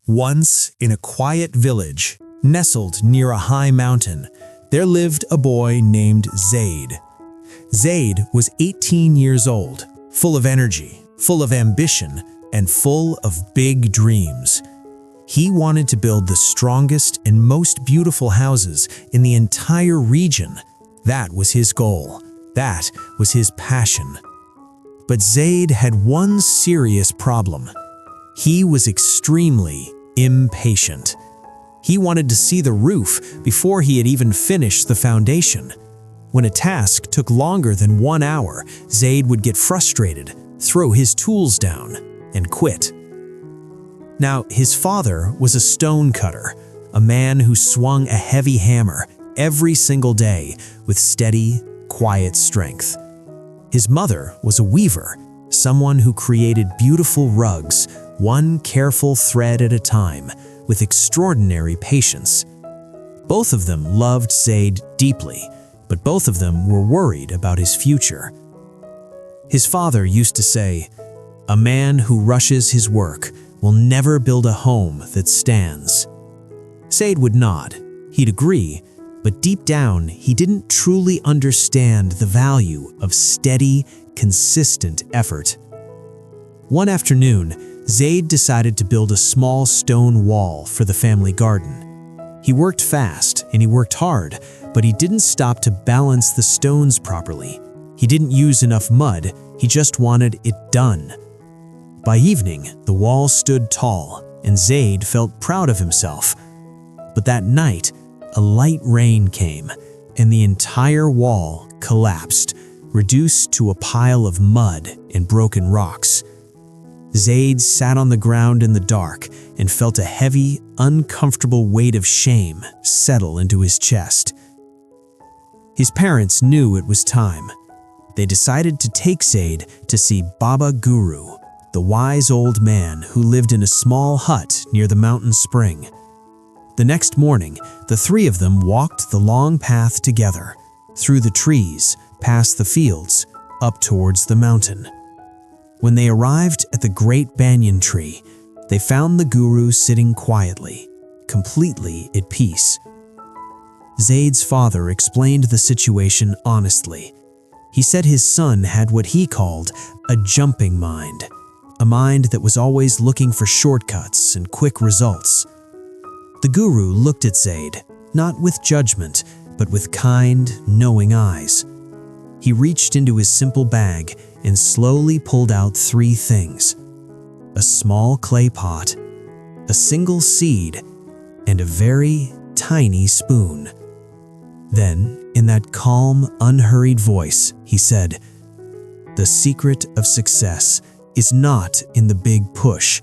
Once, in a quiet village, nestled near a high mountain, there lived a boy named Zeid. Zeid was 18 years old, full of energy, full of ambition, and full of big dreams. He wanted to build the strongest and most beautiful houses in the entire region. That was his goal. That was his passion. But Zeid had one serious problem. He was extremely impatient. He wanted to see the roof before he had even finished the foundation. When a task took longer than 1 hour, Zeid would get frustrated, throw his tools down, and quit. Now, his father was a stone cutter, a man who swung a heavy hammer every single day with steady, quiet strength. His mother was a weaver, someone who created beautiful rugs, one careful thread at a time, with extraordinary patience. Both of them loved Zeid deeply, but both of them were worried about his future. His father used to say, "A man who rushes his work will never build a home that stands." Zeid would nod. He'd agree, but deep down, he didn't truly understand the value of steady, consistent effort. One afternoon, Zeid decided to build a small stone wall for the family garden. He worked fast and he worked hard, but he didn't stop to balance the stones properly. He didn't use enough mud, he just wanted it done. By evening, the wall stood tall, and Zeid felt proud of himself. But that night, a light rain came, and the entire wall collapsed, reduced to a pile of mud and broken rocks. Zeid sat on the ground in the dark and felt a heavy, uncomfortable weight of shame settle into his chest. His parents knew it was time. They decided to take Zeid to see Baba Guru, the wise old man who lived in a small hut near the mountain spring. The next morning, the three of them walked the long path together, through the trees, past the fields, up towards the mountain. When they arrived at the great banyan tree, they found the guru sitting quietly, completely at peace. Zeid's father explained the situation honestly. He said his son had what he called a jumping mind, a mind that was always looking for shortcuts and quick results. The guru looked at Zeid, not with judgment, but with kind, knowing eyes. He reached into his simple bag and slowly pulled out 3 things: a small clay pot, a single seed, and a very tiny spoon. Then, in that calm, unhurried voice, he said, "The secret of success is not in the big push,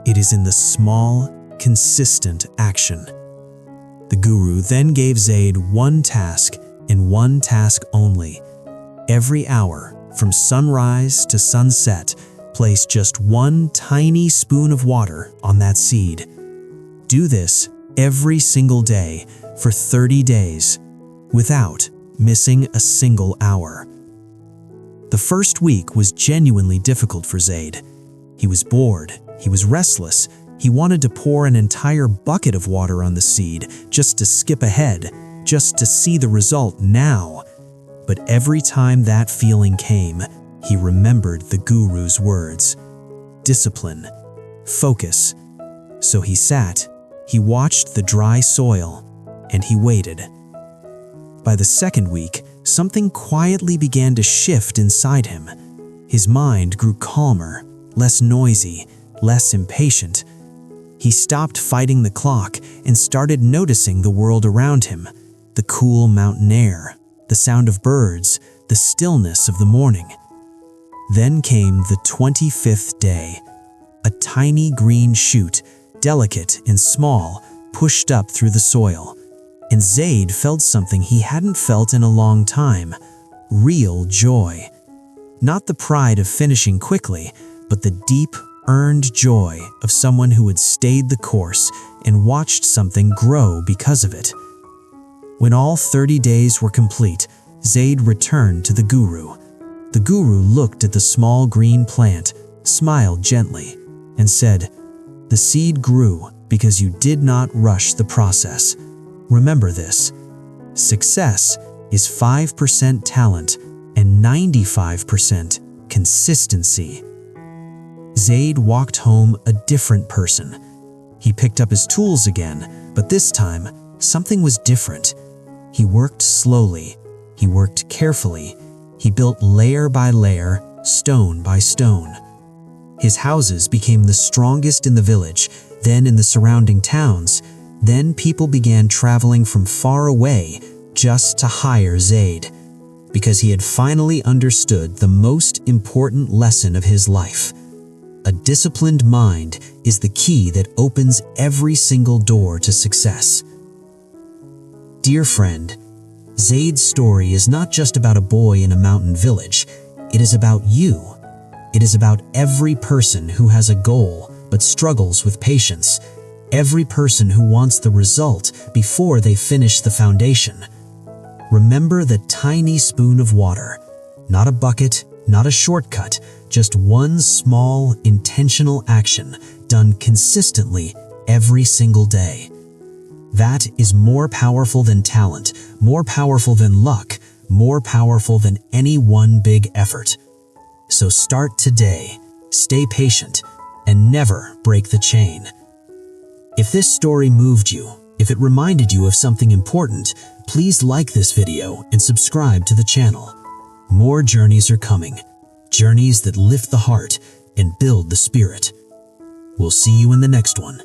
it is in the small, consistent action." The guru then gave Zeid one task and one task only. Every hour, from sunrise to sunset, place just one tiny spoon of water on that seed. Do this every single day for 30 days, without missing a single hour. The first week was genuinely difficult for Zeid. He was bored, he was restless, he wanted to pour an entire bucket of water on the seed just to skip ahead, just to see the result now. But every time that feeling came, he remembered the guru's words: discipline, focus. So he sat, he watched the dry soil, and he waited. By the second week, something quietly began to shift inside him. His mind grew calmer, less noisy, less impatient. He stopped fighting the clock and started noticing the world around him: the cool mountain air, the sound of birds, the stillness of the morning. Then came the 25th day. A tiny green shoot, delicate and small, pushed up through the soil. And Zeid felt something he hadn't felt in a long time: real joy. Not the pride of finishing quickly, but the deep, earned joy of someone who had stayed the course and watched something grow because of it. When all 30 days were complete, Zeid returned to the guru. The guru looked at the small green plant, smiled gently, and said, "The seed grew, because you did not rush the process. Remember this: success is 5% talent and 95% consistency. Zeid walked home a different person. He picked up his tools again, but this time, something was different. He worked slowly. He worked carefully. He built layer by layer, stone by stone. His houses became the strongest in the village, then in the surrounding towns. Then people began traveling from far away just to hire Zeid, because he had finally understood the most important lesson of his life. A disciplined mind is the key that opens every single door to success. Dear friend, Zeid's story is not just about a boy in a mountain village. It is about you. It is about every person who has a goal but struggles with patience. Every person who wants the result before they finish the foundation. Remember the tiny spoon of water. Not a bucket, not a shortcut, just one small, intentional action done consistently every single day. That is more powerful than talent, more powerful than luck, more powerful than any one big effort. So start today, stay patient, and never break the chain. If this story moved you, if it reminded you of something important, please like this video and subscribe to the channel. More journeys are coming, journeys that lift the heart and build the spirit. We'll see you in the next one.